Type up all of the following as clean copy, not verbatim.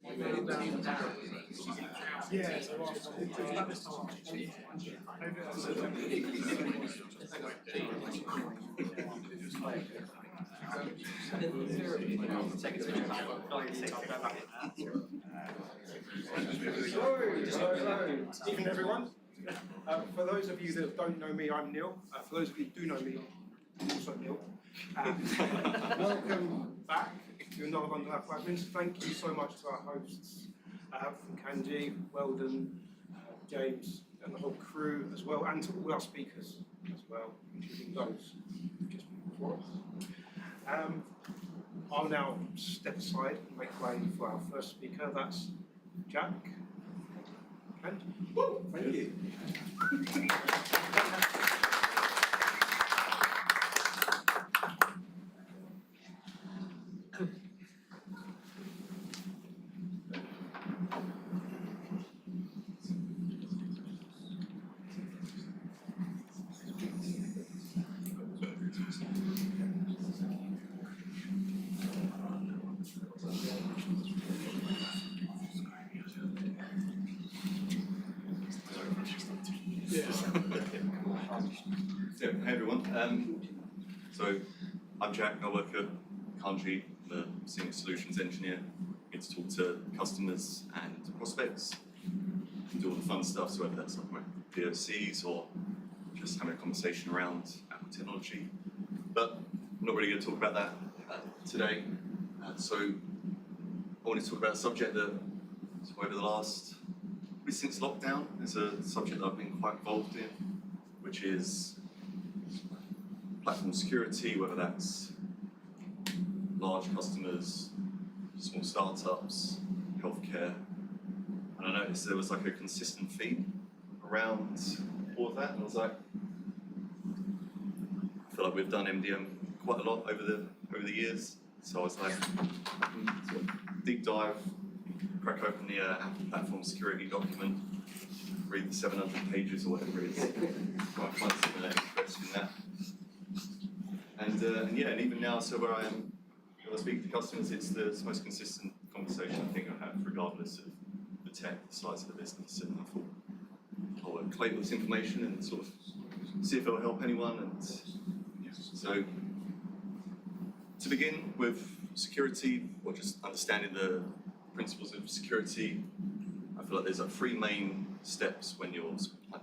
Evening, everyone. For those of you that don't know me, I'm Neil. For those of you who do know me, I'm also Neil. Welcome back to another London Life 5 Minutes. Thank you so much to our hosts from Kandji, Weldon, James, and the whole crew as well, and to all our speakers as well, including those just before us. I'll now step aside and make way for our first speaker. That's Jack. And woo, thank you. Hey everyone, so I'm Jack, I work at Kandji, I'm a Senior Solutions Engineer. I get to talk to customers and prospects and do all the fun stuff, so whether that's like POCs or just having a conversation around Apple technology. But I'm not really going to talk about that today. So I want to talk about a subject that over the last, probably since lockdown, is a subject that I've been quite involved in, which is platform security, whether that's large customers, small startups, healthcare. And I noticed there was like a consistent theme around all of that, and I was like, I feel like we've done MDM quite a lot over the years. So I was like, sort of deep dive, crack open the Apple platform security document, read the 700 pages or whatever it is. Quite find something that interests in that. And yeah, and even now, so where I am, when I speak to customers, it's the most consistent conversation I think I have, regardless of the tech, the size of the business. And I thought I'll collate this information and sort of see if it'll help anyone. And yeah. So to begin with security, or just understanding the principles of security, I feel like there's like three main steps when you're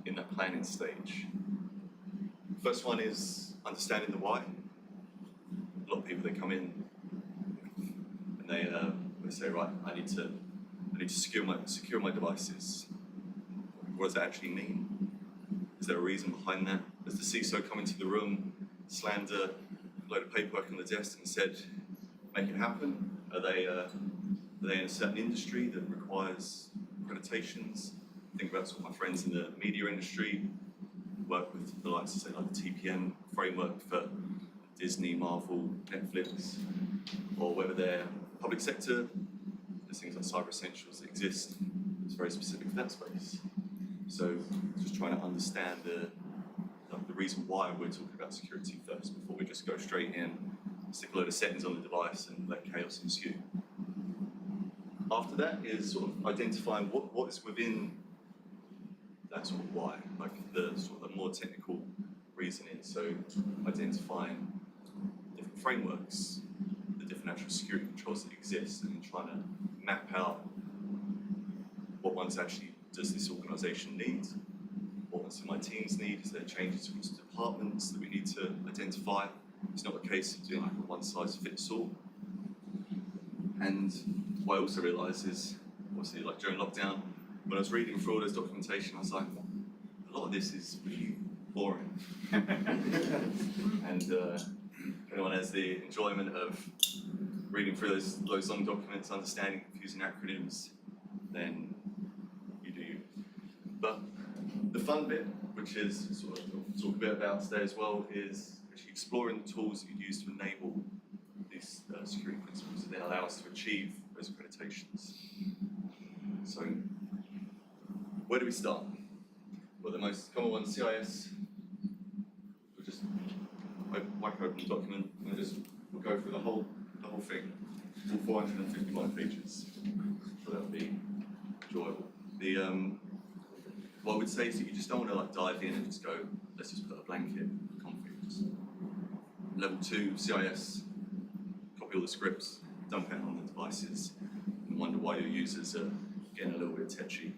in that planning stage. First one is understanding the why. A lot of people, they come in and they say, right, I need to secure my devices. What does that actually mean? Is there a reason behind that? Has the CISO come into the room, slammed a load of paperwork on the desk and said, make it happen? Are they in a certain industry that requires accreditations? Think about some of my friends in the media industry, work with the likes of, say, like the TPM framework for Disney, Marvel, Netflix, or whether they're public sector. There's things like Cyber Essentials that exist. It's very specific for that space. So just trying to understand the reason why we're talking about security first, before we just go straight in, stick a load of settings on the device and let chaos ensue. After that is sort of identifying what is within that sort of why, like the sort of the more technical reasoning. So identifying different frameworks, the different actual security controls that exist, and trying to map out what ones actually does this organisation need, what ones do my teams need, is there changes across departments that we need to identify. It's not a case of doing like a one-size-fits-all. And what I also realised is, obviously, like during lockdown, when I was reading through all this documentation, I was like, a lot of this is really boring. And if anyone has the enjoyment of reading through those long documents, understanding confusing acronyms, then you do you. But the fun bit, which is sort of talk a bit about today as well, is actually exploring the tools that you use to enable these security principles that then allow us to achieve those accreditations. So, where do we start? Well, the most common one, CIS. We'll just whack open the document and we'll go through the whole thing. all 451 features, so that would be enjoyable. What I would say is that you just don't want to like dive in and just go, let's just put a blanket config. Just level 2 CIS, copy all the scripts, dump it on the devices, and wonder why your users are getting a little bit tetchy.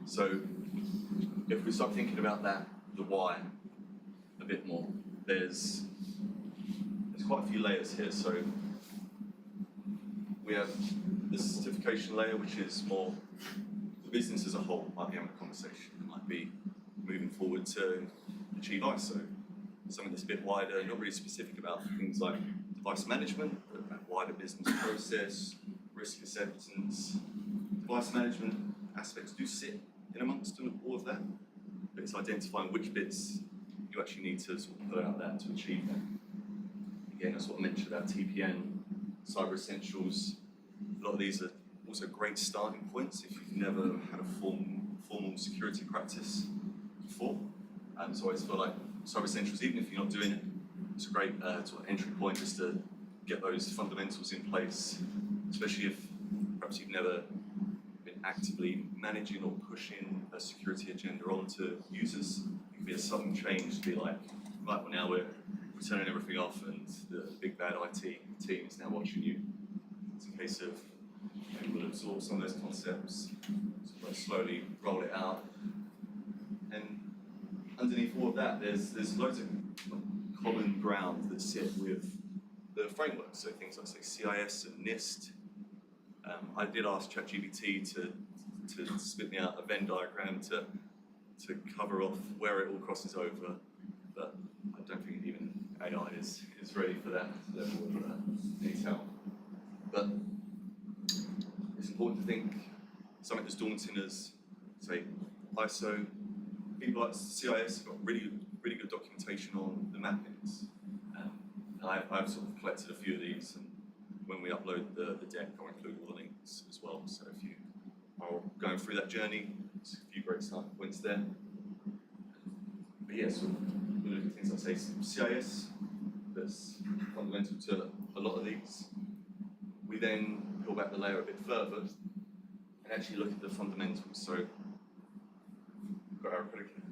So if we start thinking about that, the why, a bit more, there's quite a few layers here. So we have the certification layer, which is more the business as a whole might be having a conversation. It might be moving forward to achieve ISO, something that's a bit wider, not really specific about things like device management, but about wider business process, risk acceptance. Device management aspects do sit in amongst all of that, but it's identifying which bits you actually need to sort of put out there to achieve that. Again, I sort of mentioned about TPN, Cyber Essentials. A lot of these are also great starting points if you've never had a formal security practice before. So I always feel like Cyber Essentials, even if you're not doing it, it's a great sort of entry point just to get those fundamentals in place, especially if perhaps you've never been actively managing or pushing a security agenda onto users. It could be a sudden change to be like, right, well now we're turning everything off and the big bad IT team is now watching you. It's a case of we'll absorb some of those concepts, sort of slowly roll it out. And underneath all of that, there's loads of common ground that sit with the frameworks. So things like say CIS and NIST. I did ask ChatGPT to spit me out a Venn diagram to cover off where it all crosses over, but I don't think even AI is ready for that level of detail. But it's important to think something as daunting as, say, ISO. People like CIS have got really good documentation on the mappings. I've sort of collected a few of these, and when we upload the deck, I'll include all the links as well. So if you are going through that journey, there's a few great starting points there. But yes, we look at things like, say, CIS, that's fundamental to a lot of these. We then peel back the layer a bit further and actually look at the fundamentals. So we've got our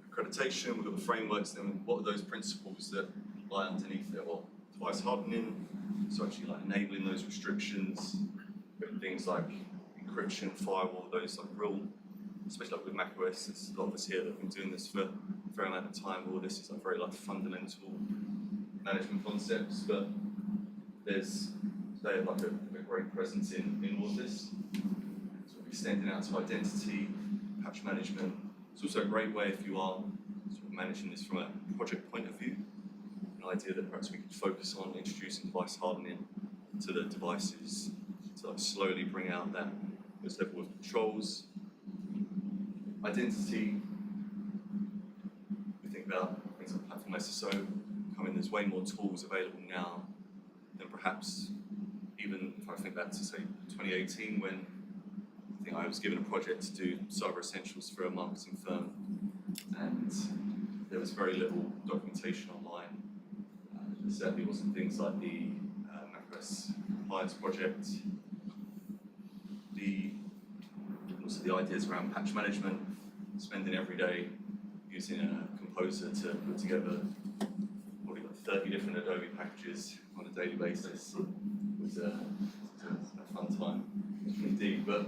accreditation, we've got the frameworks, then what are those principles that lie underneath it? Well, device hardening, so actually like enabling those restrictions, things like encryption, firewall, those like real, especially like with macOS, there's a lot of us here that have been doing this for a fair amount of time. All this is like very like fundamental management concepts, but there's they have like a great presence in all of this. Sort of extending out to identity, patch management. It's also a great way if you are sort of managing this from a project point of view. An idea that perhaps we could focus on introducing device hardening to the devices to like slowly bring out those level of controls. Identity, we think about things like platform SSO coming, there's way more tools available now than perhaps even if I think back to say 2018 when I think I was given a project to do Cyber Essentials for a marketing firm, and there was very little documentation online. There certainly wasn't things like the macOS compliance project. Also the ideas around patch management, spending every day using a composer to put together probably like 30 different Adobe packages on a daily basis. It was a fun time indeed. But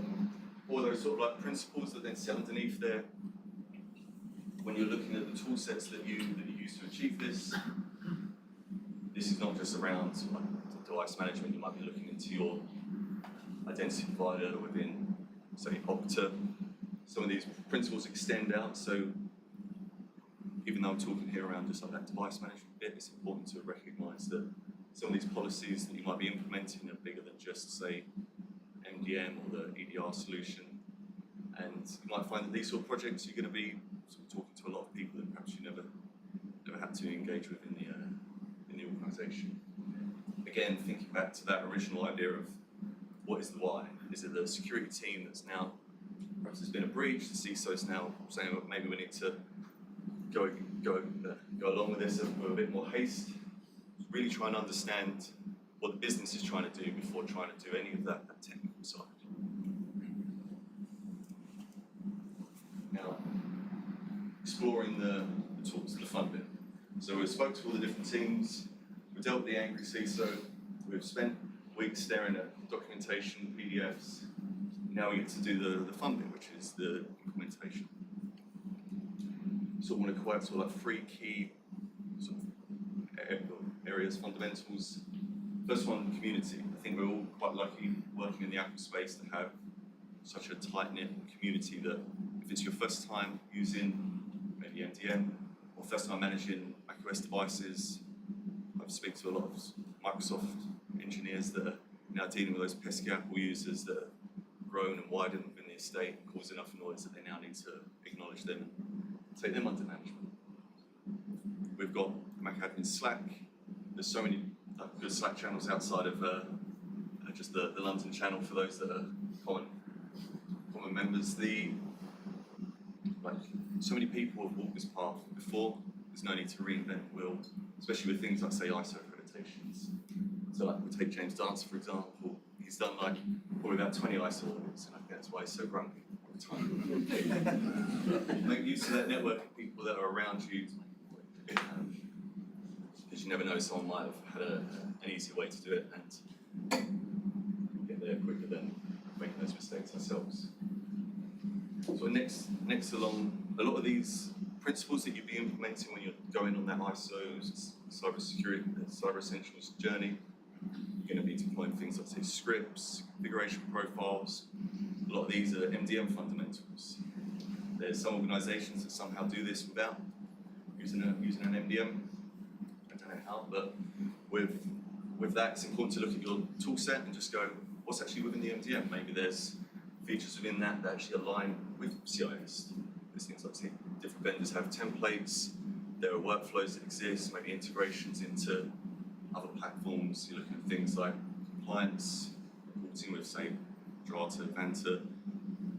all those sort of like principles that then sit underneath there, when you're looking at the tool sets that you use to achieve this is not just around like device management. You might be looking into your identity provider within, say, Okta. Some of these principles extend out, so even though I'm talking here around just like that device management bit, it's important to recognise that some of these policies that you might be implementing are bigger than just, say, MDM or the EDR solution. And you might find that these sort of projects you're going to be sort of talking to a lot of people that perhaps you never had to engage with in the organisation. Again, thinking back to that original idea of what is the why? Is it the security team that's now, perhaps there's been a breach, the CISO's now saying, well, maybe we need to go along with this with a bit more haste, really try and understand what the business is trying to do before trying to do any of that technical side. Now, exploring the tools, the fun bit. So we've spoke to all the different teams, we've dealt with the angry CISO, we've spent weeks staring at documentation, PDFs. Now we get to do the fun bit, which is the implementation. So I want to quote sort of like 3 key sort of areas, fundamentals. First one, community. I think we're all quite lucky working in the Apple space to have such a tight-knit community that if it's your first time using maybe MDM or first time managing macOS devices, I've spoken to a lot of Microsoft engineers that are now dealing with those pesky Apple users that have grown and widened within the estate and caused enough noise that they now need to acknowledge them and take them under management. We've got Mac Admin Slack. There's so many good Slack channels outside of just the London channel for those that are common members. So many people have walked this path before. There's no need to reinvent the wheel, especially with things like, say, ISO accreditations. So like, we'll take James Dancer, for example. He's done like probably about 20 ISO audits, and I think that's why he's so grumpy all the time. Make use of that network of people that are around you, because you never know, someone might have had an easier way to do it and get there quicker than making those mistakes ourselves. So next along, a lot of these principles that you'll be implementing when you're going on that ISO cyber essentials journey, you're going to be deploying things like, say, scripts, configuration profiles. A lot of these are MDM fundamentals. There's some organizations that somehow do this without using an MDM. I don't know how, but with that, it's important to look at your tool set and just go, what's actually within the MDM? Maybe there's features within that actually align with CIS. There's things like, say, different vendors have templates, there are workflows that exist, maybe integrations into other platforms. You're looking at things like compliance, reporting with, say, Drata, Vanta.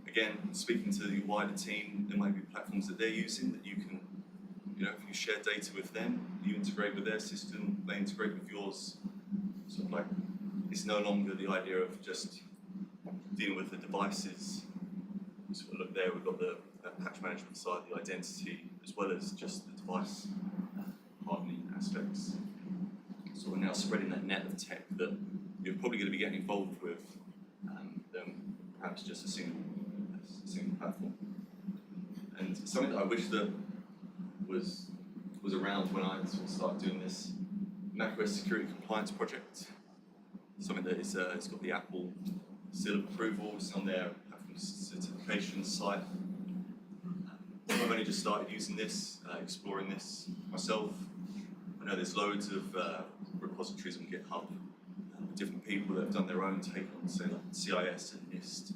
Again, speaking to the wider team, there might be platforms that they're using that you can, if you share data with them, you integrate with their system, they integrate with yours. Sort of like, it's no longer the idea of just dealing with the devices. So look there, we've got the patch management side, the identity, as well as just the device hardening aspects. So we're now spreading that net of tech that you're probably going to be getting involved with, than perhaps just a single platform. And something that I wish that was around when I sort of started doing this macOS security compliance project. Something that is it's got the Apple seal of approval, it's on their platform certification site. I've only just started using this, exploring this myself. I know there's loads of repositories on GitHub, different people that have done their own take on, say, like CIS and NIST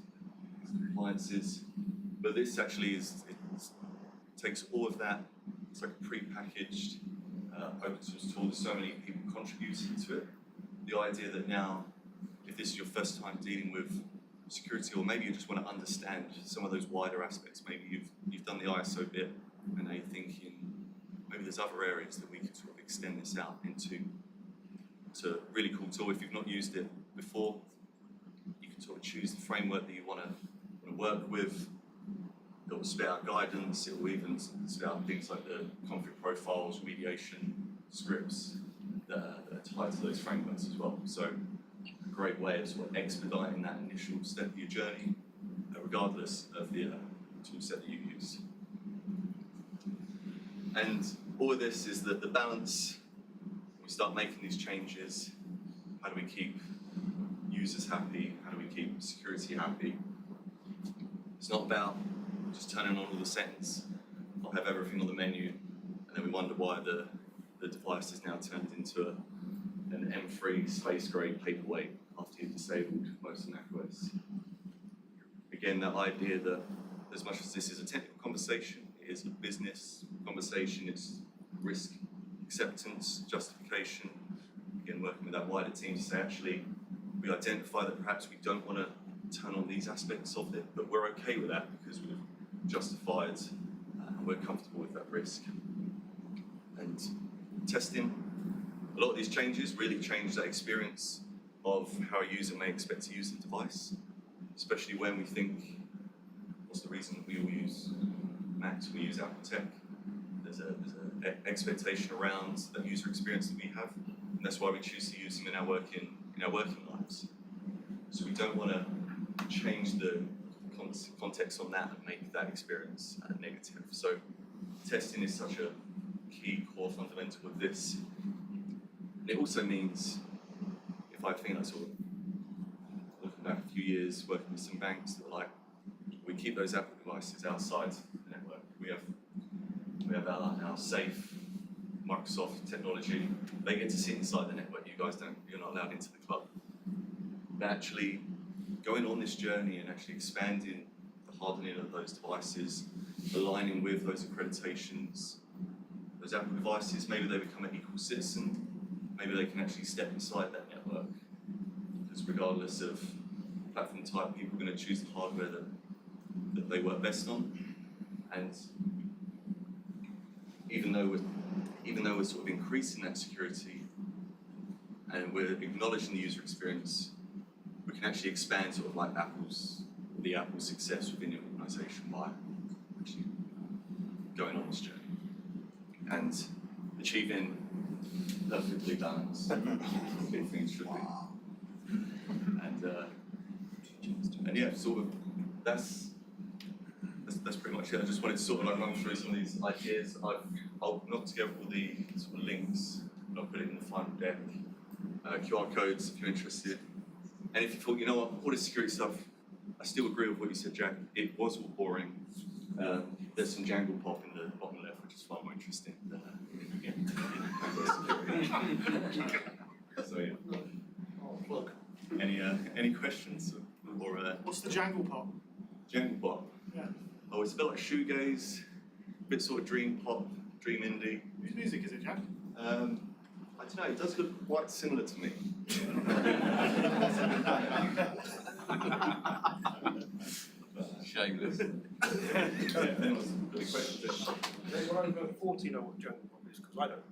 compliances. But this actually takes all of that. It's like a pre-packaged open source tool. There's so many people contributing to it. The idea that now, if this is your first time dealing with security, or maybe you just want to understand some of those wider aspects, maybe you've done the ISO bit, and now you're thinking maybe there's other areas that we could sort of extend this out into. It's a really cool tool. If you've not used it before, you can sort of choose the framework that you want to work with. It will spit out guidance. It will even spit out things like the config profiles, remediation scripts that are tied to those frameworks as well. So a great way of sort of expediting that initial step of your journey, regardless of the tool set that you use. And all of this is that the balance, when we start making these changes, how do we keep users happy? How do we keep security happy? It's not about just turning on all the settings, not have everything on the menu, and then we wonder why the device is now turned into an M3 space grey paperweight after you've disabled most of macOS. Again, that idea that as much as this is a technical conversation, it is a business conversation, it's risk acceptance, justification. Again, working with that wider team to say, actually, we identify that perhaps we don't want to turn on these aspects of it, but we're okay with that because we've justified and we're comfortable with that risk. And testing, a lot of these changes really change that experience of how a user may expect to use the device, especially when we think, what's the reason that we all use Macs, we use Apple tech? There's an expectation around that user experience that we have, and that's why we choose to use them in our working lives. So we don't want to change the context on that and make that experience negative. So testing is such a key core fundamental of this. And it also means, if I think I sort of looking back a few years working with some banks that were like, we keep those Apple devices outside the network. We have our safe Microsoft technology. They get to sit inside the network. You guys don't. You're not allowed into the club. But actually, going on this journey and actually expanding the hardening of those devices, aligning with those accreditations, those Apple devices, maybe they become an equal citizen. Maybe they can actually step inside that network. Because regardless of platform type, people are going to choose the hardware that they work best on. And even though we're sort of increasing that security and we're acknowledging the user experience, we can actually expand sort of like the Apple success within the organisation by actually going on this journey and achieving perfectly balanced big things should be. And yeah, sort of that's pretty much it. I just wanted to sort of like run through some of these ideas. I'll knock together all the sort of links and I'll put it in the final deck. QR codes if you're interested. And if you thought, you know what, all this security stuff, I still agree with what you said, Jack. It was all boring. There's some Jangle pop in the bottom left, which is far more interesting. So yeah. Look. Any questions or What's the Jangle pop? Jangle pop? Yeah. Oh, it's a bit like shoegaze, a bit sort of dream pop, dream indie. Whose music is it, Jack? I don't know, it does look quite similar to me. Shameless. Anyone's got any questions? Anyone over 40 know what jungle pop is? Because I don't.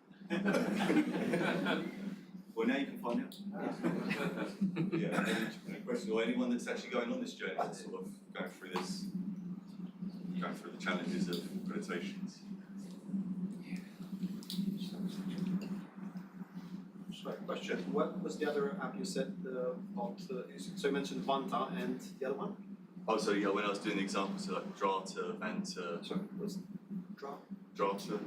Well, now you can find out. Yeah, any questions or anyone that's actually going on this journey, that's sort of going through the challenges of accreditations. Sorry, question. What was the other app you said about? So you mentioned Vanta and the other one? Oh, so yeah, when I was doing the examples, so like Drata, Vanta, Sorry, what's Draw? Drata,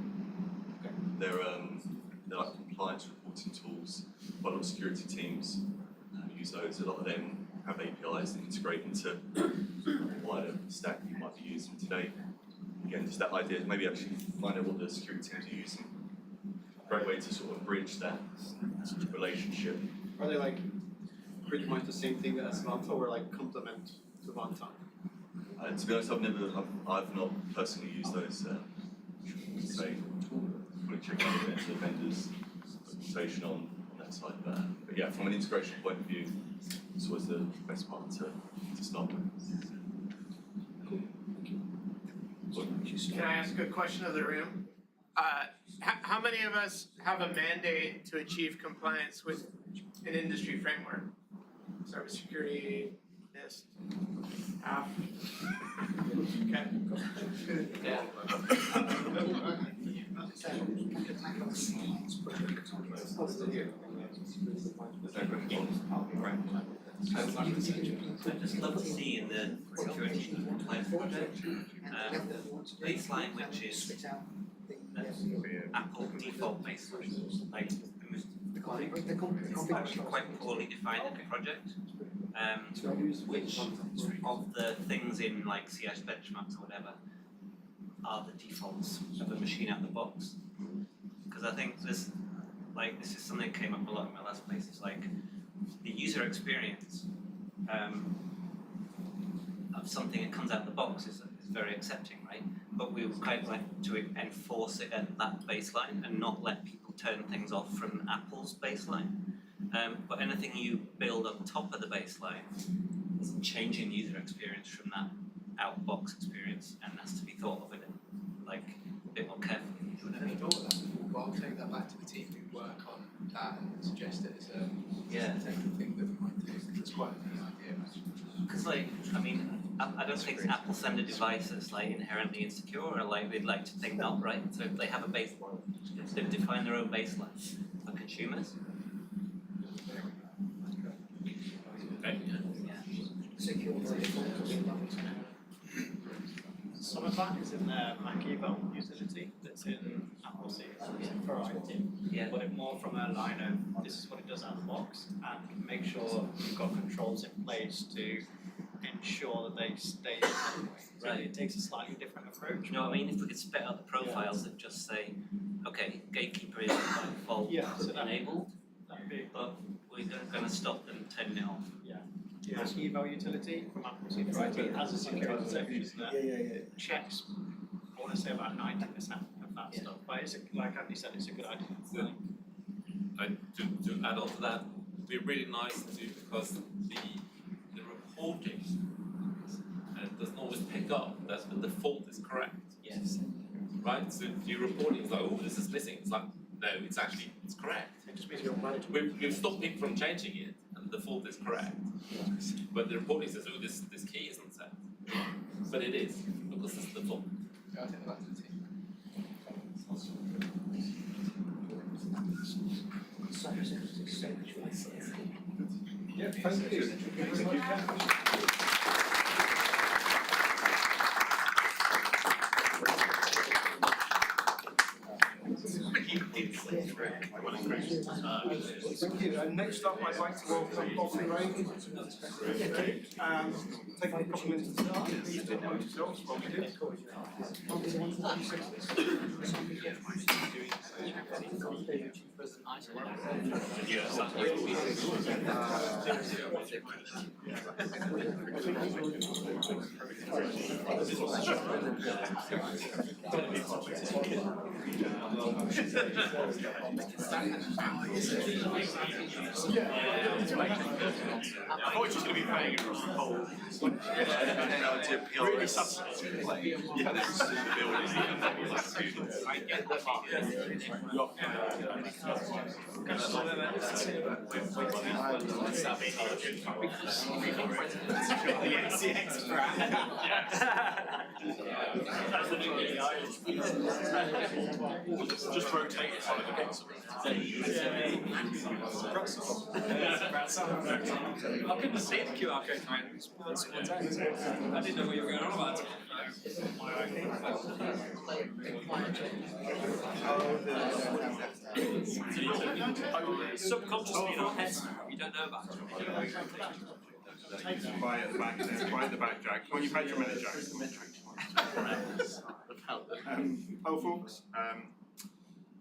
Okay. they're like compliance reporting tools. Quite a lot of security teams use those. A lot of them have APIs that integrate into the wider stack you might be using today. Again, just that idea, maybe actually find out what the security teams are using. Great way to sort of bridge that relationship. Are they like pretty much the same thing as Vanta or like complement to Vanta? To be honest, I've not personally used those. Say, probably check out the vendors' documentation on that side. But yeah, from an integration point of view, this was the best part to start with. Can I ask a question of the room? How many of us have a mandate to achieve compliance with an industry framework? Cybersecurity, NIST, half? Okay. Yeah. I'd just love to see in the security compliance project baseline, which is Apple default baseline. Like it's actually quite poorly defined in the project. Which of the things in like CS benchmarks or whatever are the defaults of a machine out of the box? Because I think this is something that came up a lot in my last place. It's like the user experience of something that comes out of the box is very accepting, right? But we would quite like to enforce it at that baseline and not let people turn things off from Apple's baseline. But anything you build on top of the baseline is changing the user experience from that out-box experience, and has to be thought of it like a bit more carefully. Well, I'll take that back to the team who work on that and suggest it as a Yeah. potential thing that we might do. It's quite a nice idea, actually. Because like, I mean, I don't think Apple send a device that's like inherently insecure, or like we'd like to think not, right? So they have a baseline. They've defined their own baseline for consumers. Okay. Some of that is in their Mac eval utility that's in Apple C for IT. Yeah. But it more from a line of this is what it does out of the box and make sure you've got controls in place to ensure that they stay anyway. So Right. it takes a slightly different approach. You know what I mean? If we could spit out the profiles that just say, okay, gatekeeper is by default Yeah, so that- enabled, That'd be but we're gonna stop them turning it off. Mac eval utility from Apple C for IT has a security section that checks, I want to say about 90% of that stuff. But it's like Andy said, it's a good idea. And to add on to that, it'd be really nice to, because the reporting doesn't always pick up that the default is correct, Yes. right? So if you're reporting, it's like, oh, this is missing. It's like, no, it's correct. It just means you're managing. We've stopped people from changing it, and the default is correct. But the reporting says, oh, this key isn't set. But it is, because it's the default. Yeah, I think that's the team. Yeah, thank you. Thank you. And next up, I'd like to welcome Bob and Ray. Take a couple of minutes to start. Please introduce yourselves while we do. I thought you were going to be playing across the whole. Really substantive play. Yeah, this is the just rotate it on the bits. I couldn't see the QR code coming. I didn't know what you were going on about. Subconsciously in our heads, you don't know about it. Quiet at the back, quiet at the back, Jack. When you've had your minute, Jack. Hello, folks.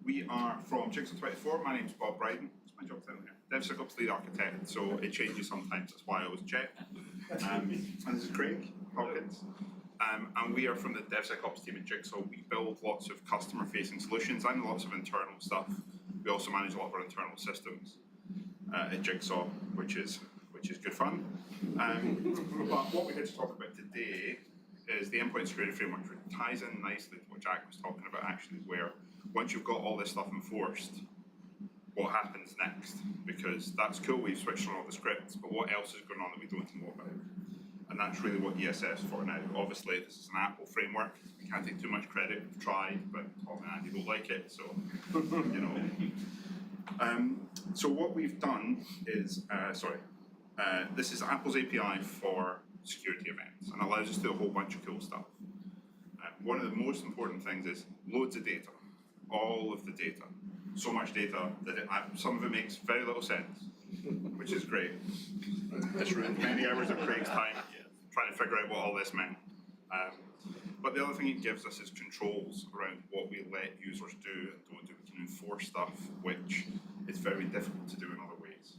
We are from Jigsaw 24. My name's Bob Bryden. It's my job down here. DevSecOps lead architect, so it changes sometimes. That's why I always check. And this is Craig Hawkins. And we are from the DevSecOps team at Jigsaw. We build lots of customer-facing solutions and lots of internal stuff. We also manage a lot of our internal systems at Jigsaw, which is good fun. But what we're here to talk about today is the endpoint security framework, which ties in nicely to what Jack was talking about, actually, where once you've got all this stuff enforced, what happens next? Because that's cool, we've switched on all the scripts, but what else is going on that we don't know about? And that's really what ESS is for now. Obviously, this is an Apple framework. We can't take too much credit. We've tried, but Tom and Andy don't like it, so, you know. So what we've done is, this is Apple's API for security events and allows us to do a whole bunch of cool stuff. One of the most important things is loads of data, all of the data. So much data that some of it makes very little sense, which is great. This ruined many hours of Craig's time trying to figure out what all this meant. But the other thing it gives us is controls around what we let users do and don't do. We can enforce stuff, which is very difficult to do in other ways.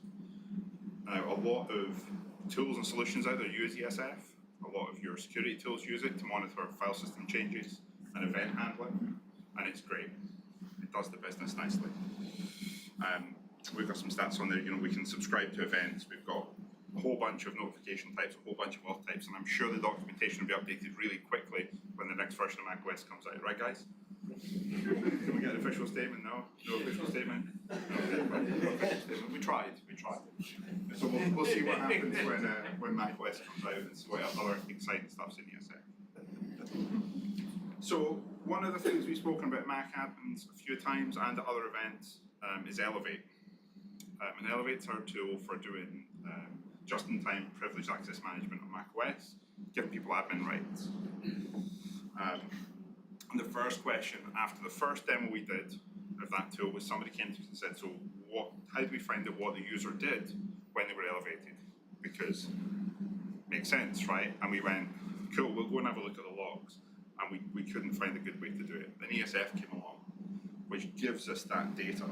Now, a lot of tools and solutions out there use ESF. A lot of your security tools use it to monitor file system changes and event handling, and it's great. It does the business nicely. We've got some stats on there. You know, we can subscribe to events. We've got a whole bunch of notification types, a whole bunch of auth types, and I'm sure the documentation will be updated really quickly when the next version of macOS comes out. Right, guys? Can we get an official statement? No? No official statement? Okay, fine. No official statement. We tried. So we'll see what happens when macOS comes out and see what other exciting stuff's in ESF. So one of the things we've spoken about Mac admins a few times and at other events is Elevate. And Elevate's our tool for doing just-in-time privileged access management on macOS, giving people admin rights. And the first question after the first demo we did of that tool was somebody came to us and said, so how do we find out what the user did when they were elevated? Because it makes sense, right? And we went, cool, we'll go and have a look at the logs. And we couldn't find a good way to do it. Then ESF came along, which gives us that data,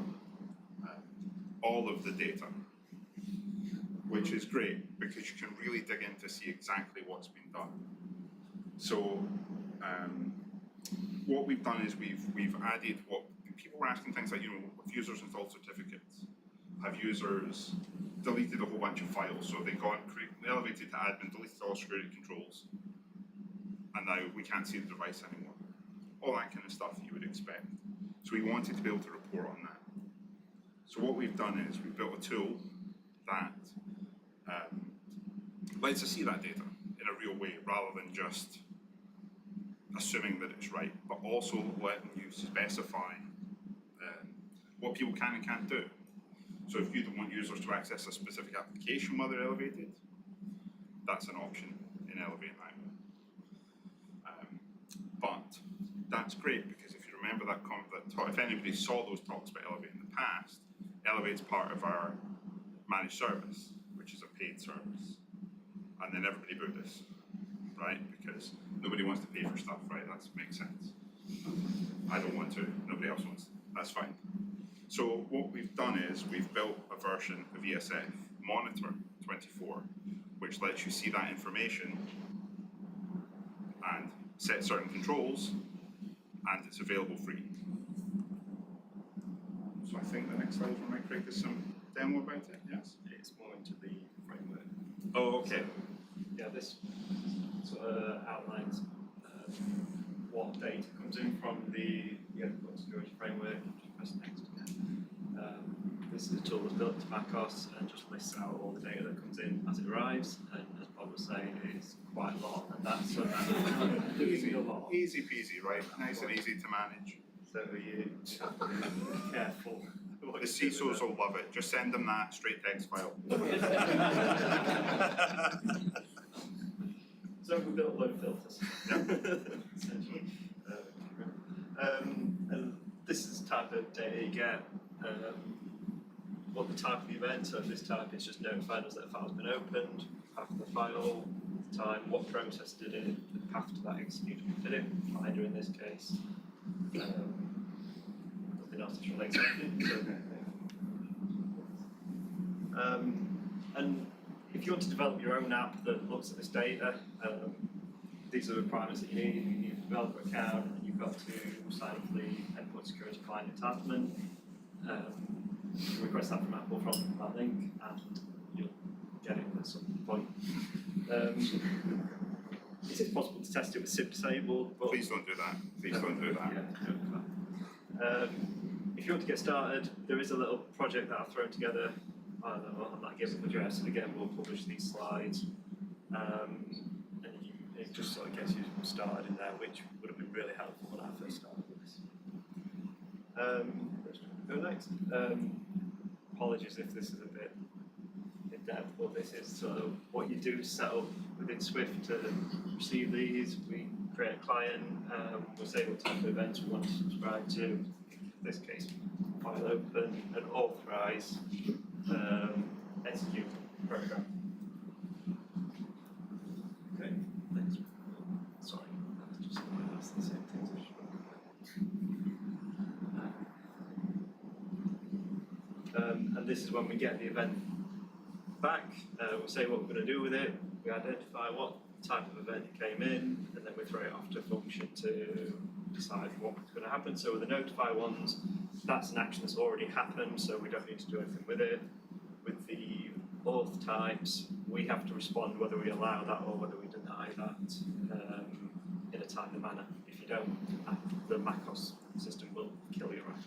all of the data, which is great because you can really dig in to see exactly what's been done. So what we've done is we've added what people were asking things like, if users installed certificates, have users deleted a whole bunch of files, so they elevated to admin, deleted all security controls, and now we can't see the device anymore. All that kind of stuff you would expect. So we wanted to be able to report on that. So what we've done is we've built a tool that lets us see that data in a real way, rather than just assuming that it's right, but also letting you specify what people can and can't do. So if you don't want users to access a specific application while they're elevated, that's an option in Elevate now. But that's great because if you remember that if anybody saw those talks about Elevate in the past, Elevate's part of our managed service, which is a paid service. And then everybody booed us, right? Because nobody wants to pay for stuff, right? That makes sense. I don't want to, nobody else wants to. That's fine. So what we've done is we've built a version of ESF, Monitor 24, which lets you see that information and set certain controls, and it's available free. So I think the next slide from Mike Craig is some demo about it, yes? It's more into the framework. Oh, okay. So, yeah, this sort of outlines what data comes in from the endpoint security framework. Just press next again. This is a tool that's built to macOS and just lists out all the data that comes in as it arrives. And as Bob was saying, it's quite a lot, and that's doing a lot. Easy peasy, right? Nice and easy to manage. So you have to be careful. The CISOs will love it. Just send them that straight text file. So we built a load of filters, essentially. And this is the type of data you get. What the type of event, so this type is just notifying us that a file's been opened, path of the file, the time, what process did it, the path to that executable did it, Finder in this case. Nothing else that's really exciting. And if you want to develop your own app that looks at this data, these are the requirements that you need. You need a developer account, and you've got to sign up for the endpoint security client entitlement. You can request that from Apple from that link, and you'll get it at some point. It is possible to test it with SIP disabled, but Please don't do that. Please don't do that. yeah, don't do that. If you want to get started, there is a little project that I've thrown together on that GitHub address, and again we'll publish these slides. And it just sort of gets you started in there, which would have been really helpful when I first started with this. Go next. Apologies if this is a bit in depth, but this is sort of what you do to set up within Swift to receive these. We create a client, we'll say what type of events we want to subscribe to. In this case, file open and authorize, execute program. Okay, thanks. Sorry, that was just the same thing. And this is when we get the event back. We'll say what we're going to do with it. We identify what type of event it came in, and then we throw it off to a function to decide what's going to happen. So with the notify ones, that's an action that's already happened, so we don't need to do anything with it. With the auth types, we have to respond whether we allow that or whether we deny that in a timely manner. If you don't, the macOS system will kill your app.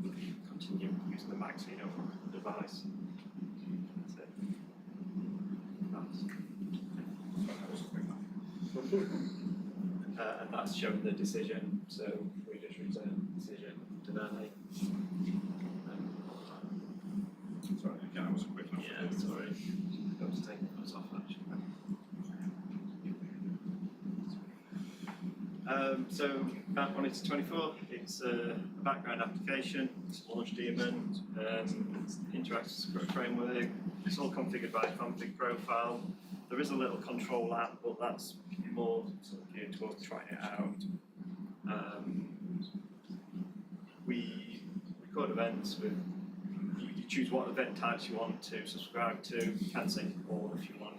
If you continue using the Mac, so you don't run the device. That's it. And that's showing the decision, so we just return decision, deny. Sorry, again, I wasn't quick enough. Yeah, sorry. Got to take those off actually. So Map Monitor 24, it's a background application, it's a launch daemon, interactive script framework, it's all configured by a config profile. There is a little control app, but that's more sort of geared towards trying it out. We record events with, you choose what event types you want to subscribe to, you can sync all if you want.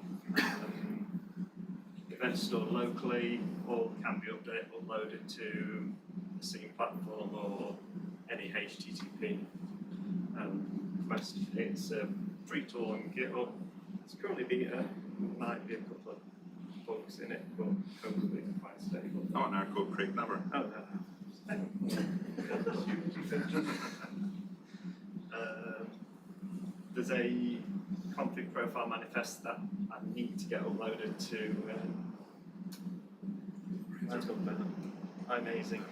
Events stored locally, all can be uploaded to the Steam platform or any HTTP request. It's a free tool on GitHub. It's currently beta, might be a couple of bugs in it, but hopefully it's quite stable. Oh, no, code Craig never. Oh no. There's a config profile manifest that I need to get uploaded to Amazing.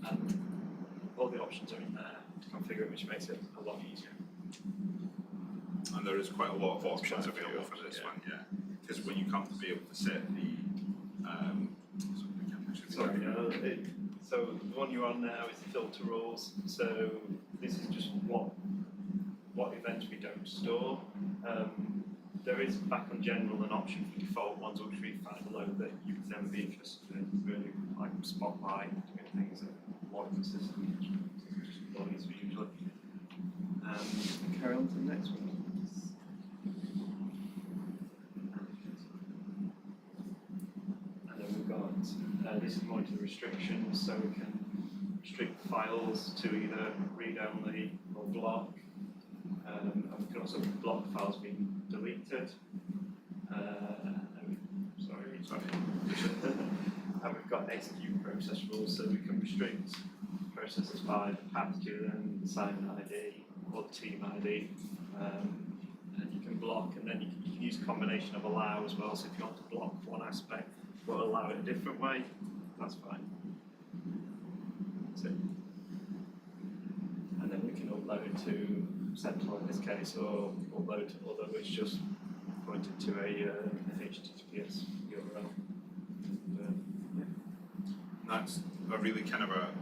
And all the options are in there to configure it, which makes it a lot easier. And there is quite a lot of options available for this one, yeah. Because when you come to be able to set the, so the one you're on now is the filter rules. So this is just what events we don't store. There is back on general an option for default ones which we find below that you would never be interested in, really like Spotlight, doing things that are more consistent, just noise usually. Carry on to the next one. And then we've got, this is more into the restrictions, so we can restrict files to either read-only or block. And we can also block files being deleted. Sorry. And we've got execute process rules, so we can restrict processes by the path to them, the sign ID or the team ID. And you can block, and then you can use a combination of allow as well. So if you want to block one aspect but allow it a different way, that's fine. That's it. And then we can upload to Sentinel in this case, or upload to other, which just pointed to a HTTPS URL. That's a really kind of a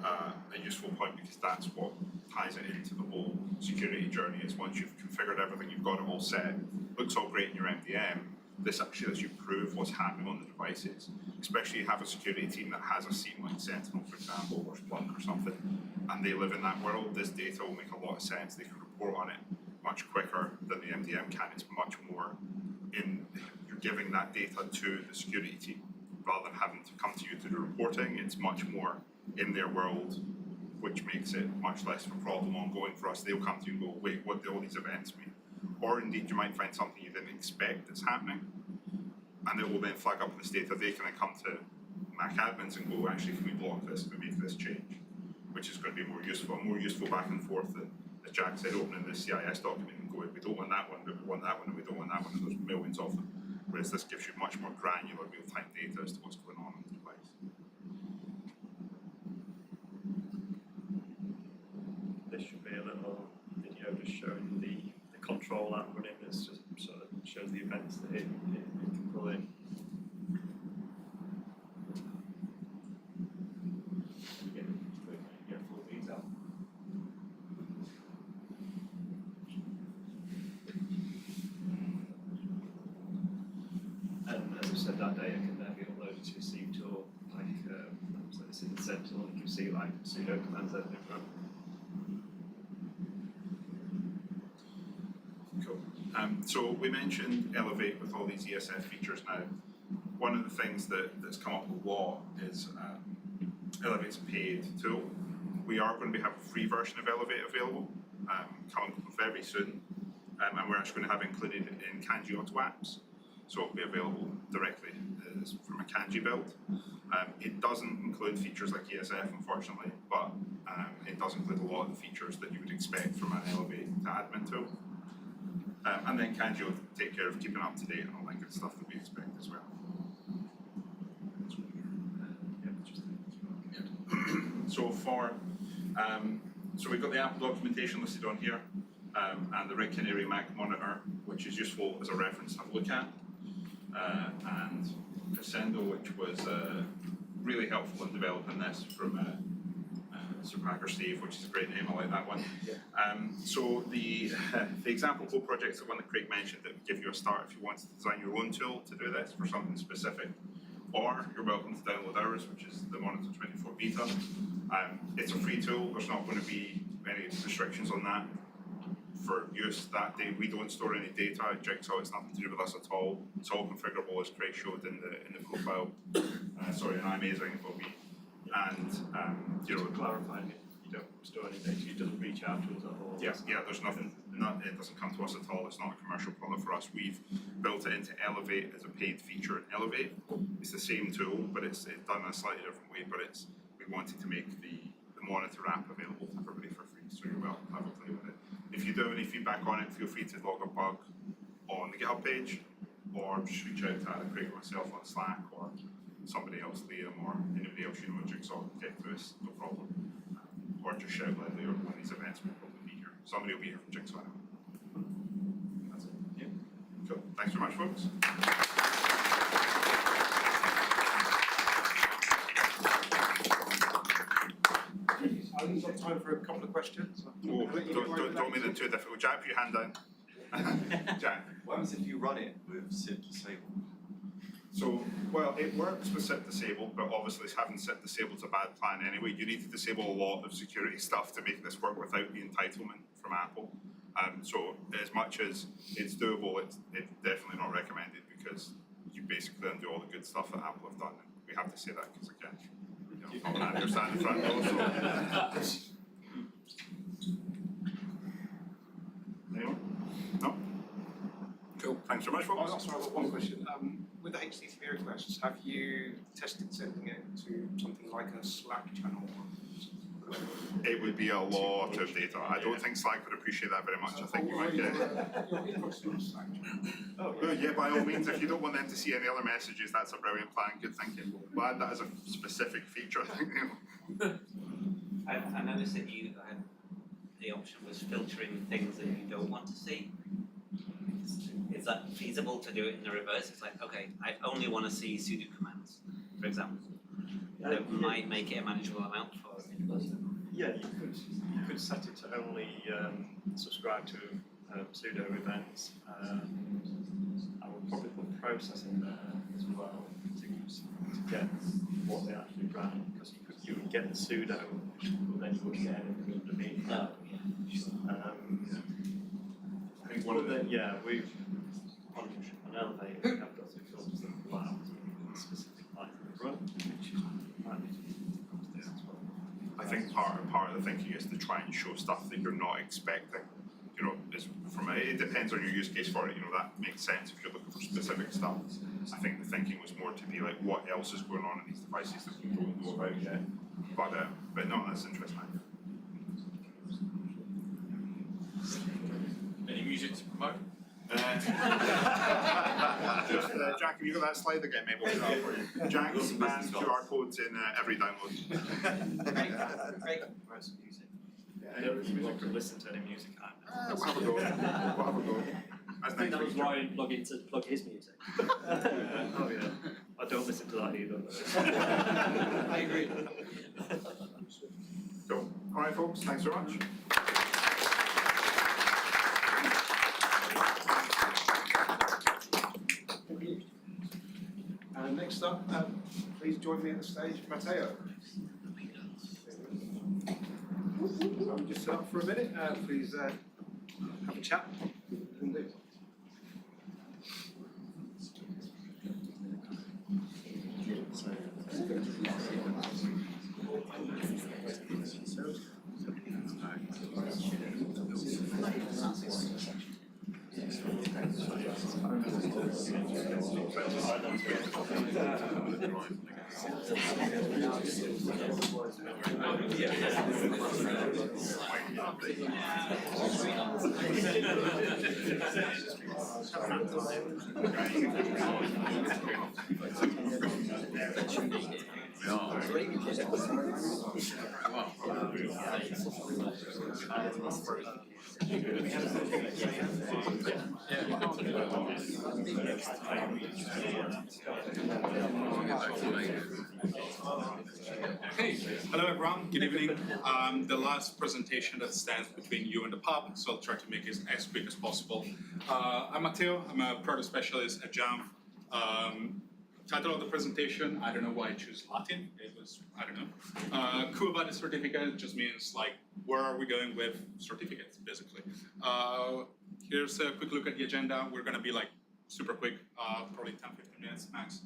useful point, because that's what ties it into the whole security journey. Is once you've configured everything, you've got it all set, looks all great in your MDM, this actually lets you prove what's happening on the devices. Especially you have a security team that has a seat like Sentinel, for example, or Splunk or something, and they live in that world. This data will make a lot of sense. They can report on it much quicker than the MDM can. It's much more you're giving that data to the security team rather than having to come to you to do reporting. It's much more in their world, which makes it much less of a problem ongoing for us. They'll come to you and go, wait, what do all these events mean? Or indeed, you might find something you didn't expect that's happening, and it will then flag up in this data. They can then come to Mac admins and go, actually, can we block this? Can we make this change? Which is going to be more useful back and forth than, as Jack said, opening the CIS document and going, we don't want that one, but we want that one, and we don't want that one, and there's millions of them. Whereas this gives you much more granular real-time data as to what's going on the device. This should be a little video just showing the control app running. This just sort of shows the events that it can pull in. Get full detail. And as I said, that data can then be uploaded to a C tool, like so this is the Sentinel, and you can see like sudo commands that they run. Cool. So we mentioned Elevate with all these ESF features now. One of the things that's come up a lot is Elevate's a paid tool. We are going to have a free version of Elevate available coming very soon, and we're actually going to have it included in Kandji Auto Apps. So it'll be available directly from a Kandji build. It doesn't include features like ESF, unfortunately, but it does include a lot of the features that you would expect from an Elevate to admin tool. And then Kandji will take care of keeping up to date and all that good stuff that we expect as well. So so we've got the Apple documentation listed on here, and the Red Canary Mac monitor, which is useful as a reference to have a look at, and Crescendo, which was really helpful in developing this from Surpacker Steve, which is a great name, I like that one. So the example code project is the one that Craig mentioned that would give you a start if you want to design your own tool to do this for something specific. Or you're welcome to download ours, which is the Monitor 24 beta. It's a free tool, there's not going to be any restrictions on that for use that day. We don't store any data at Jigsaw, it's nothing to do with us at all. It's all configurable as Craig showed in the profile. Sorry, in iMazing it will be. And clarifying it, you don't store any data, it doesn't reach out to us at all. Yeah, there's nothing, it doesn't come to us at all, it's not a commercial product for us. We've built it into Elevate as a paid feature in Elevate. It's the same tool, but it's done in a slightly different way, but we wanted to make the Monitor app available to everybody for free, so you're welcome to have a play with it. If you do have any feedback on it, feel free to log a bug on the GitHub page, or just reach out to either Craig or myself on Slack, or somebody else, Liam, or anybody else you know at Jigsaw can get to us, no problem. Or just shout loudly, or one of these events will probably be here. Somebody will be here from Jigsaw now. That's it. Yeah. Cool. Thanks very much, folks. I think we've got time for a couple of questions. Oh, don't make them too difficult. Jack, put your hand down. Jack. What happens if you run it with SIP disabled? So, well, it works with SIP disabled, but obviously having SIP disabled is a bad plan anyway. You need to disable a lot of security stuff to make this work without the entitlement from Apple. So as much as it's doable, it's definitely not recommended because you basically undo all the good stuff that Apple have done. We have to say that because again, I'm an understand in front row, so. Anyone? No? Cool. Thanks very much, folks. I've got one question. With the HTTP requests, have you tested sending it to something like a Slack channel? It would be a lot of data. I don't think Slack would appreciate that very much. I think you might get. Oh yeah, by all means. If you don't want them to see any other messages, that's a brilliant plan. Good thinking. We'll add that as a specific feature. I think. I noticed that you had the option was filtering things that you don't want to see. Is that feasible to do it in the reverse? It's like, okay, I only want to see sudo commands, for example. That might make it a manageable amount for Yeah, you could set it to only subscribe to pseudo events. I would probably put process in there as well to get what they actually ran, because you would get the pseudo, but then you wouldn't get anything underneath. I think one of the we've on Elevate we have got some filters that allow specific lines of run, which is I think part of the thinking is to try and show stuff that you're not expecting. You know, it depends on your use case for it. You know, that makes sense if you're looking for specific stuff. I think the thinking was more to be like, what else is going on in these devices that we don't know about yet. But no, that's interesting. Any music to promote? Just, Jack, have you got that slide again? Maybe we'll do that for you. Jack's banned QR codes in every download. Craig wrote some music. you could listen to any music. We'll have a go. We'll have a go. I think that was Ryan plugging to plug his music. Oh yeah, I don't listen to that either. I agree. Cool. All right, folks. Thanks very much. Next up, please join me at the stage, Matteo. I'm just set up for a minute. Please have a chat. Hey, hello everyone, good evening. The last presentation that stands between you and the pub, so I'll try to make it as quick as possible. I'm Matteo, I'm a product specialist at Jamf. Title of the presentation, I don't know why I choose Latin, it was, I don't know. Cool about the certificate just means like, where are we going with certificates, basically. Here's a quick look at the agenda. We're gonna be like super quick, probably 10-15 minutes max.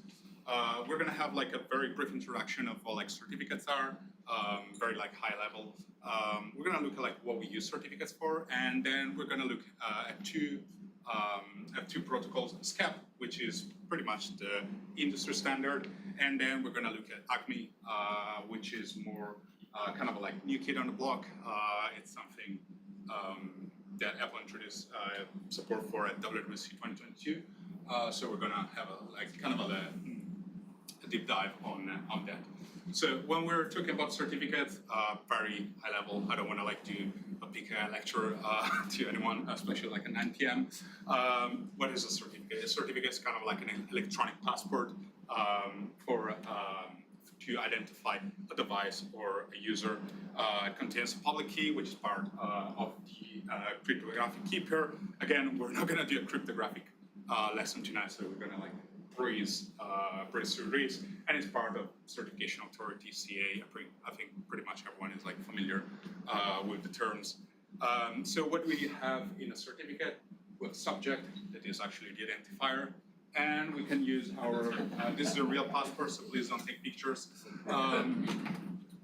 We're gonna have like a very brief introduction of what like certificates are, very like high level. We're gonna look at like what we use certificates for, and then we're gonna look at two protocols, SCAP, which is pretty much the industry standard, and then we're gonna look at ACME, which is more kind of like new kid on the block. It's something that Apple introduced support for at WWDC 2022. So we're gonna have a like kind of a deep dive on that. So when we're talking about certificates, very high level, I don't want to like do a big lecture to anyone, especially like at 9 p.m. What is a certificate? A certificate is kind of like an electronic passport to identify a device or a user. It contains a public key, which is part of the cryptographic key pair. Again, we're not gonna do a cryptographic lesson tonight, so we're gonna like breeze through this, and it's part of certification authority, CA. I think pretty much everyone is like familiar with the terms. So what we have in a certificate with subject, that is actually the identifier, and we can use our, this is a real passport, so please don't take pictures.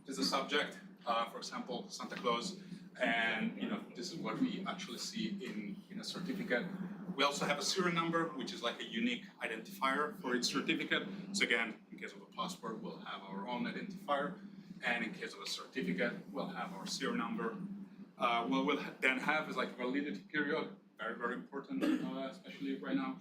This is a subject, for example, Santa Claus, and this is what we actually see in a certificate. We also have a serial number, which is like a unique identifier for each certificate. So again, in case of a passport, we'll have our own identifier. And in case of a certificate, we'll have our serial number. What we'll then have is like a validity period, very, very important, especially right now.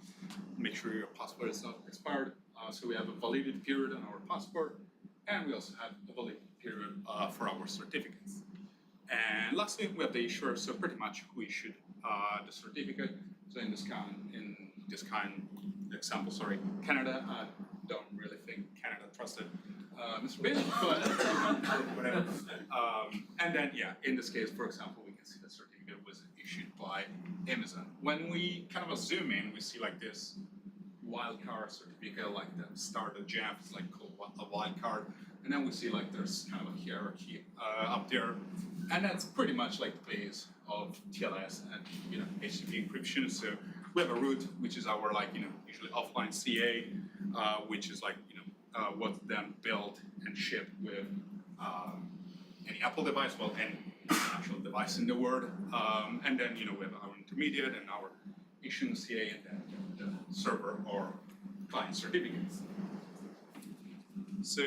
Make sure your passport is not expired. So we have a validity period on our passport, and we also have a validity period for our certificates. And lastly, we have the issuer, so pretty much who issued the certificate. So in this kind example, sorry, Canada. I don't really think Canada trusted Mr. Bill, but whatever. And then, yeah, in this case, for example, we can see the certificate was issued by Amazon. When we kind of zoom in, we see like this wildcard certificate, like the start of Jamf is like called a wildcard. And then we see like there's kind of a hierarchy up there. And that's pretty much like the base of TLS and HTTP encryption. So we have a root, which is our like usually offline CA, which is like what's then built and shipped with any Apple device, well, any actual device in the world. And then we have our intermediate and our issuing CA, and then the server or client certificates. So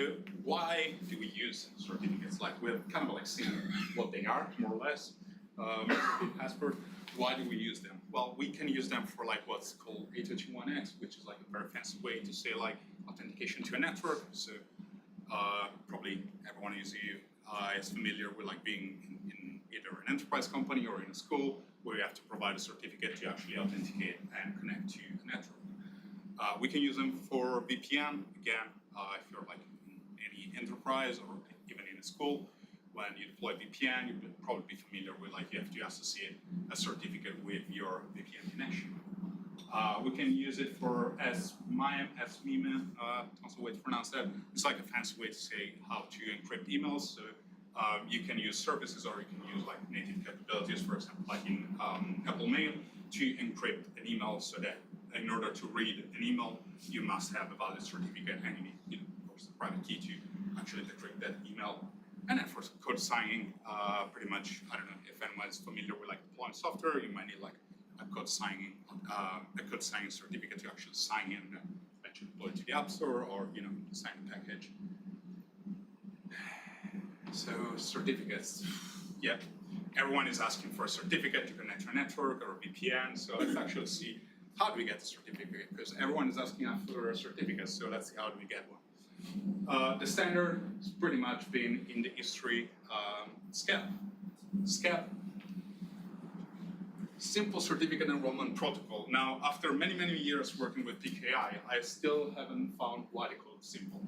why do we use certificates? Like we've kind of like seen what they are, more or less. Passport. Why do we use them? Well, we can use them for like what's called 802.1x, which is like a very fancy way to say like authentication to a network. So probably everyone is familiar with like being in either an enterprise company or in a school where you have to provide a certificate to actually authenticate and connect to a network. We can use them for VPN. Again, if you're like in any enterprise or even in a school, when you deploy VPN, you will probably be familiar with like you have to associate a certificate with your VPN connection. We can use it for SMIME, also way to pronounce that. It's like a fancy way to say how to encrypt emails. So you can use services, or you can use like native capabilities, for example, like in Apple Mail, to encrypt an email, so that in order to read an email, you must have a valid certificate, and you need, of course, a private key to actually decrypt that email. And then for code signing, pretty much, I don't know if anyone's familiar with like deploying software, you might need like a code signing certificate to actually sign in a to deploy to the App Store or sign a package. So certificates, yeah, everyone is asking for a certificate to connect to a network or a VPN. So let's actually see how do we get the certificate, because everyone is asking us for a certificate. So let's see how do we get one. The standard has pretty much been in the history SCEP. SCEP, Simple Certificate Enrollment Protocol. Now, after many, many years working with PKI, I still haven't found why they call it simple.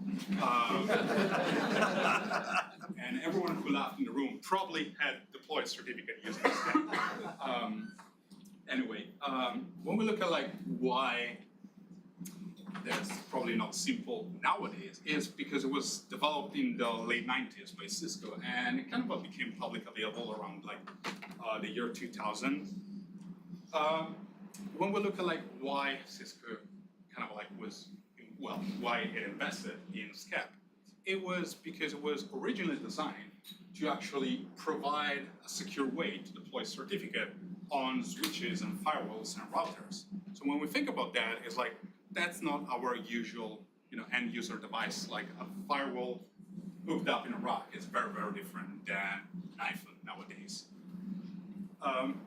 And everyone who laughed in the room probably had deployed certificate using SCEP. Anyway, when we look at why that's probably not simple nowadays, is because it was developed in the late 90s by Cisco, and it kind of became public available around the year 2000. When we look at why Cisco kind of why it invested in SCEP, it was because it was originally designed to actually provide a secure way to deploy certificate on switches and firewalls and routers. So when we think about that, it's that's not our usual end user device. Like a firewall hooked up in a rack is very, very different than an iPhone nowadays.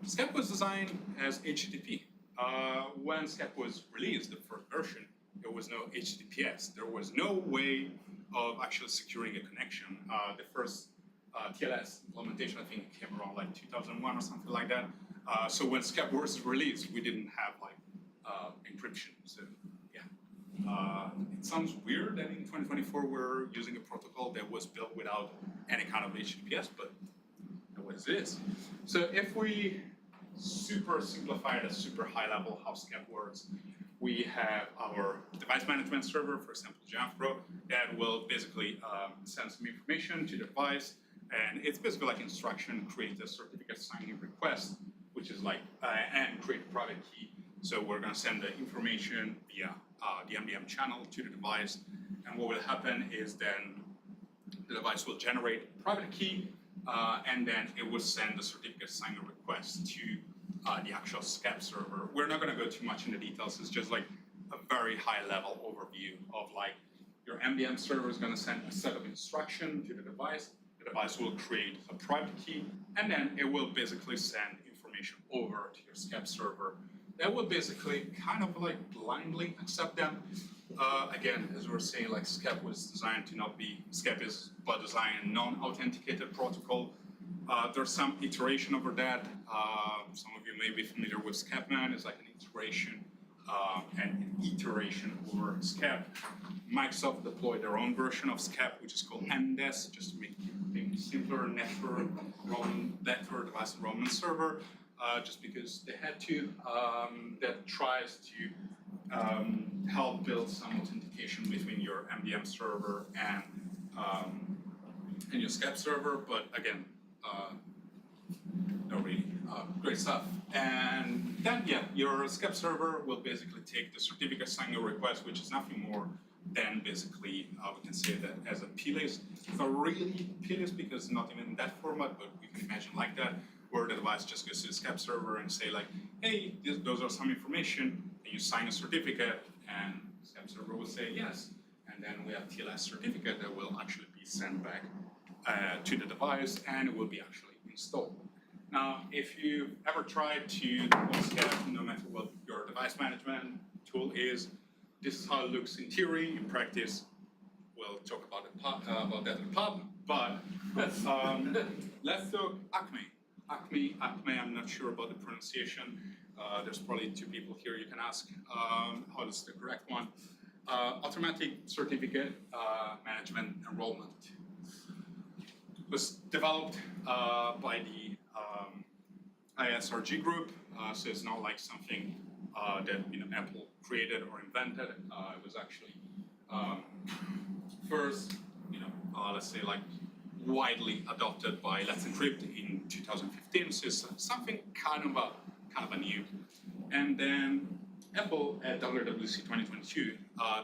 SCEP was designed as HTTP. When SCEP was released, the first version, there was no HTTPS. There was no way of actually securing a connection. The first TLS implementation, I think, came around 2001 or something like that. So when SCEP was released, we didn't have encryption. So yeah, it sounds weird that in 2024 we're using a protocol that was built without any kind of HTTPS, but that's what it is. So if we super simplify at a super high level how SCEP works, we have our device management server, for example, Jamfro, that will basically send some information to the device, and it's basically instruction, create a certificate signing request, which is and create a private key. So we're going to send the information via the MDM channel to the device, and what will happen is then the device will generate a private key, and then it will send the certificate signing request to the actual SCEP server. We're not going to go too much into details. It's just a very high level overview of your MDM server is going to send a set of instructions to the device. The device will create a private key, and then it will basically send information over to your SCEP server. That will basically kind of blindly accept them. Again, as we were saying, SCEP was designed to not be, SCEP is by design a non-authenticated protocol. There's some iteration over that. Some of you may be familiar with SCEPman. It's an integration and an iteration over SCEP. Microsoft deployed their own version of SCEP, which is called MDES, just to make things simpler, network, device enrollment server, just because they had to. That tries to help build some authentication between your MDM server and your SCEP server, but again, no really great stuff. And then, yeah, your SCEP server will basically take the certificate signing request, which is nothing more than basically, we can say that as a plist. It's not really plist because it's not even in that format, but we can imagine like that, where the device just goes to the SCEP server and say hey, those are some information, and you sign a certificate, and SCEP server will say yes. And then we have TLS certificate that will actually be sent back to the device, and it will be actually installed. Now, if you've ever tried to deploy SCEP, no matter what your device management tool is, this is how it looks in theory. In practice, we'll talk about that in the pub. But let's talk Acme. Acme, I'm not sure about the pronunciation. There's probably two people here you can ask how is the correct one. Automatic certificate management enrollment. It was developed by the ISRG group, so it's not something that Apple created or invented. It was actually first, let's say widely adopted by Let's Encrypt in 2015. So it's something kind of a new. And then Apple at WWDC 2022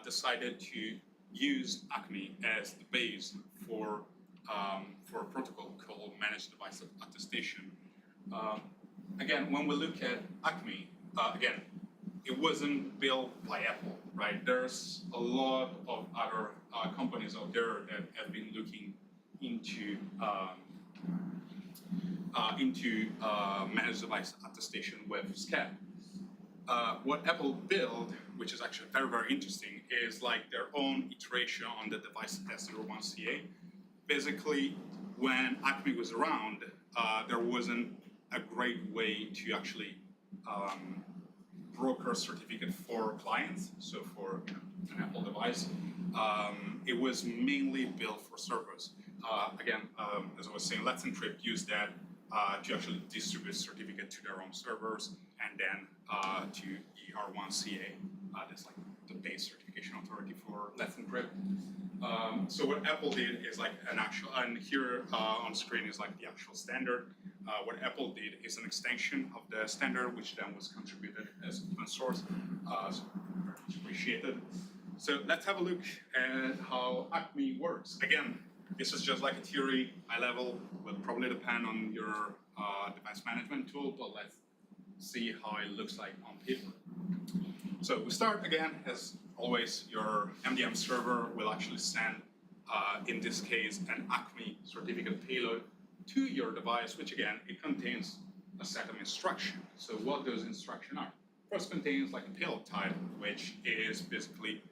decided to use Acme as the base for a protocol called Managed Device Attestation. Again, when we look at Acme, again, it wasn't built by Apple, right? There's a lot of other companies out there that have been looking into managed device attestation with SCAD. What Apple built, which is actually very, very interesting, is like their own iteration on the device test 01CA. Basically, when Acme was around, there wasn't a great way to actually broker certificate for clients, so for an Apple device. It was mainly built for servers. Again, as I was saying, Let's Encrypt used that to actually distribute certificate to their own servers and then to ER1CA. That's like the base certification authority for Let's Encrypt. So what Apple did is like an actual, and here on screen is like the actual standard. What Apple did is an extension of the standard, which then was contributed as open source, so very much appreciated. So let's have a look at how Acme works. Again, this is just like a theory, high level, will probably depend on your device management tool, but let's see how it looks like on paper. So we start again, as always, your MDM server will actually send, in this case, an Acme certificate payload to your device, which again, it contains a set of instructions. So what those instructions are? First contains like a payload type, which is basically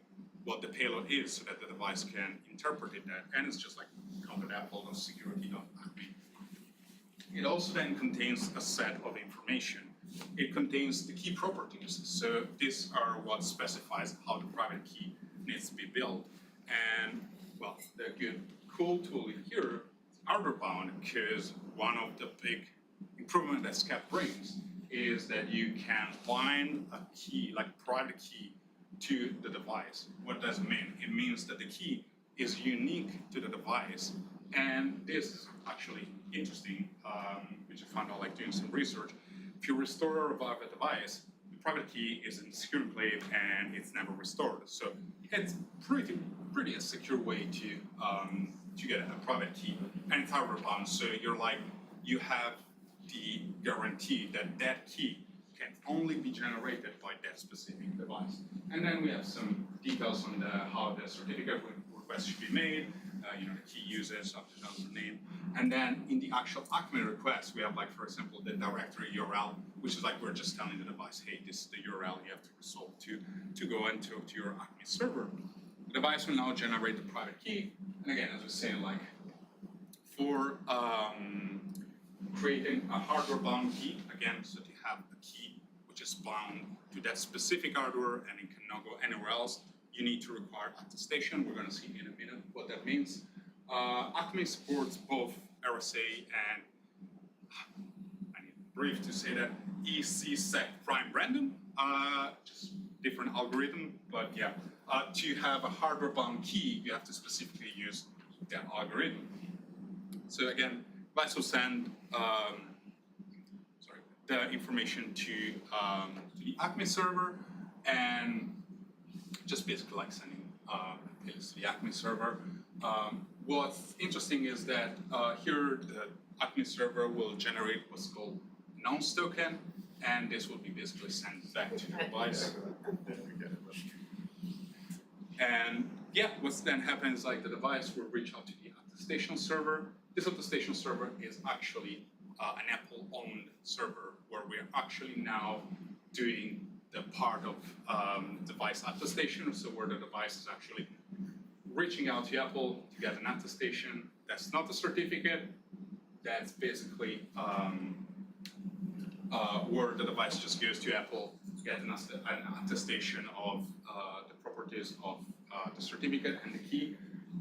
what the payload is so that the device can interpret it that, and it's just like covered Apple or security.acme. It also then contains a set of information. It contains the key properties. So these are what specifies how the private key needs to be built. And well, the good, cool tool in here is hardware bound, because one of the big improvement that SCAD brings is that you can bind a key, like private key, to the device. What does it mean? It means that the key is unique to the device. And this is actually interesting, which I found out like doing some research. If you restore or revive a device, the private key is in secure enclave and it's never restored. So it's pretty a secure way to get a private key, and it's hardware bound. So you have the guarantee that that key can only be generated by that specific device. And then we have some details on how the certificate request should be made, the key usage, the name. And then in the actual Acme request, we have like, for example, the directory URL, which is like we're just telling the device, hey, this is the URL you have to resolve to go into your Acme server. The device will now generate the private key. And again, as we say, like for creating a hardware bound key, again, so to have a key which is bound to that specific hardware and it cannot go anywhere else, you need to require attestation. We're going to see in a minute what that means. Acme supports both RSA and, I need a brief to say that, ECSEC prime random, just different algorithm, but yeah. To have a hardware bound key, you have to specifically use that algorithm. So again, device will send the information to the Acme server, and just basically like sending payloads to the Acme server. What's interesting is that here the Acme server will generate what's called nonce token, and this will be basically sent back to the device. And yeah, what's then happens, like the device will reach out to the attestation server. This attestation server is actually an Apple-owned server where we're actually now doing the part of device attestation, so where the device is actually reaching out to Apple to get an attestation. That's not a certificate, that's basically where the device just goes to Apple to get an attestation of the properties of the certificate and the key.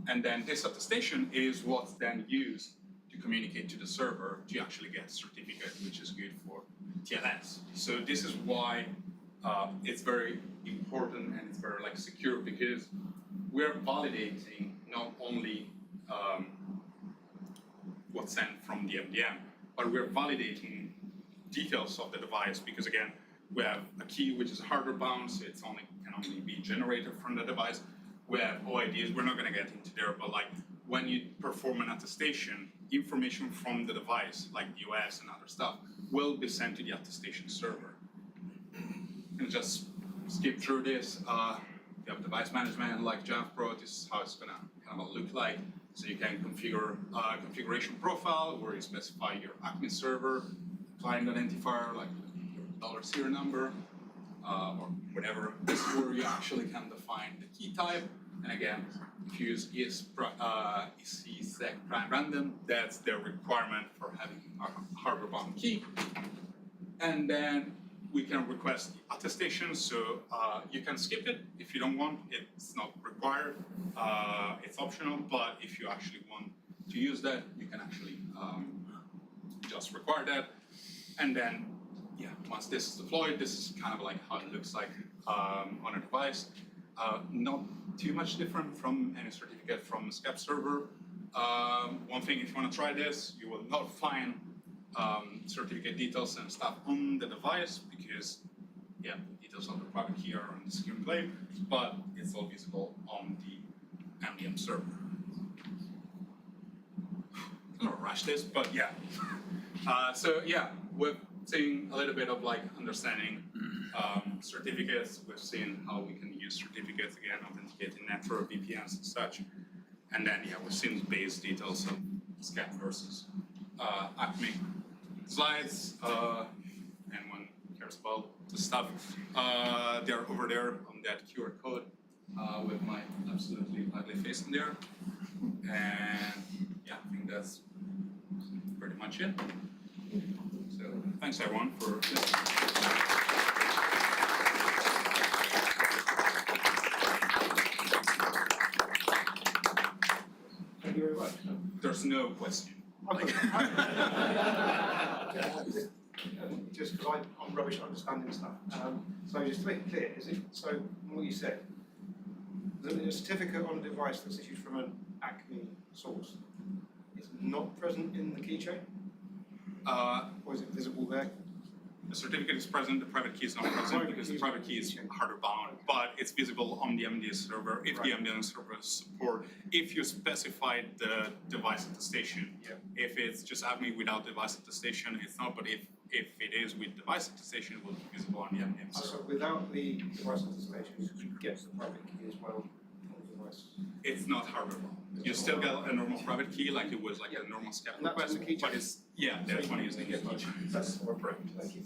And then this attestation is what's then used to communicate to the server to actually get a certificate, which is good for TLS. So this is why it's very important and it's very like secure, because we're validating not only what's sent from the MDM, but we're validating details of the device, because again, we have a key which is hardware bound, so it's can only be generated from the device. We have OIDs, we're not going to get into there, but like when you perform an attestation, information from the device, like US and other stuff, will be sent to the attestation server. And just skip through this. You have device management like Jamf Pro. This is how it's gonna kind of look like. So you can configure configuration profile where you specify your Acme server, client identifier like your $serial number, or whatever. This is where you actually can define the key type. And again, if you use ECSEC random, that's the requirement for having a hardware-bound key. And then we can request the attestation, so you can skip it if you don't want. It's not required. It's optional, but if you actually want to use that, you can actually just require that. And then, yeah, once this is deployed, this is kind of like how it looks like on a device. Not too much different from any certificate from a SCAP server. One thing, if you want to try this, you will not find certificate details and stuff on the device because, yeah, details of the private key are on the secure enclave, but it's all visible on the MDM server. I'm gonna rush this, but yeah. So yeah, we've seen a little bit of like understanding certificates. We've seen how we can use certificates again, authenticating network, VPNs and such. And then yeah, we've seen base details of SCAP versus Acme. Slides, anyone cares about the stuff, they're over there on that QR code with my absolutely ugly face in there. And yeah, I think that's pretty much it. So thanks everyone for listening. Thank you very much. There's no question. Just because I'm rubbish at understanding stuff. So just to make it clear, is it so from what you said, the certificate on a device that's issued from an Acme source is not present in the keychain? Or is it visible there? The certificate is present, the private key is not present because the private key is harder bound, but it's visible on the MDM server if the MDM server support, if you specify the device attestation. If it's just Acme without device attestation, it's not, but if it is with device attestation, it will be visible on the MDM server. So without the device attestation, you get the private key as well on the device? It's not hardware bound. You still get a normal private key like it was like a normal SCAP request, but it's, yeah, that's when using it. That's more correct. Thank you.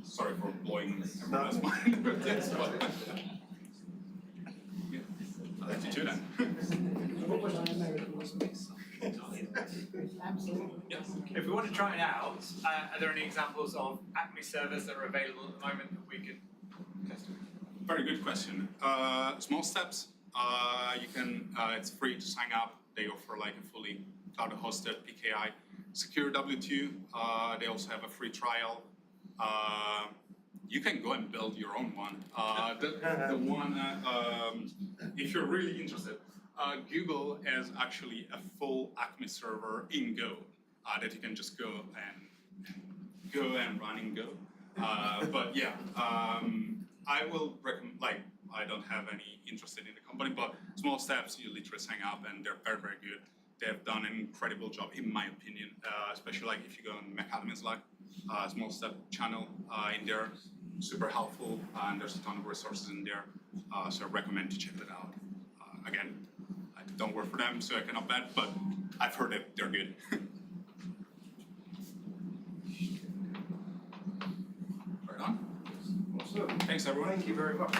Sorry for blowing everyone's mind with this, but yeah, I'll let you do that. If we want to try it out, are there any examples of Acme servers that are available at the moment that we could test? Very good question. Small steps. You can. It's free to sign up. They offer like a fully cloud-hosted PKI secure W2. They also have a free trial. You can go and build your own one. The one, if you're really interested, Google has actually a full Acme server in Go that you can just go and run in Go. But yeah, I will recommend, like, I don't have any interest in the company, but Small Steps, you literally sign up and they're very, very good. They've done an incredible job, in my opinion, especially like if you go on McAdam's like Small Step channel in there, super helpful, and there's a ton of resources in there, so I recommend to check that out. Again, I don't work for them, so I cannot bet, but I've heard that they're good. Right on. Awesome. Thanks, everyone. Thank you very much.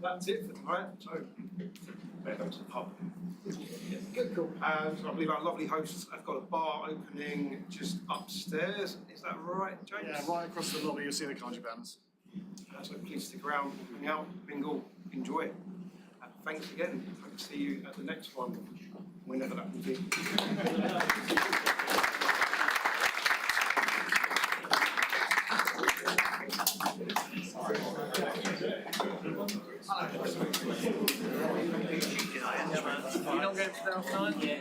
That's it for tonight. So, back up to the pub. Good, cool. So I believe our lovely hosts have got a bar opening just upstairs. Is that right, James? Yeah, right across the lobby, you'll see the Kandji banners. So please stick around, hang out, mingle, enjoy it. Thanks again. Hope to see you at the next one, whenever that will be. You're not going to the outside? Yeah.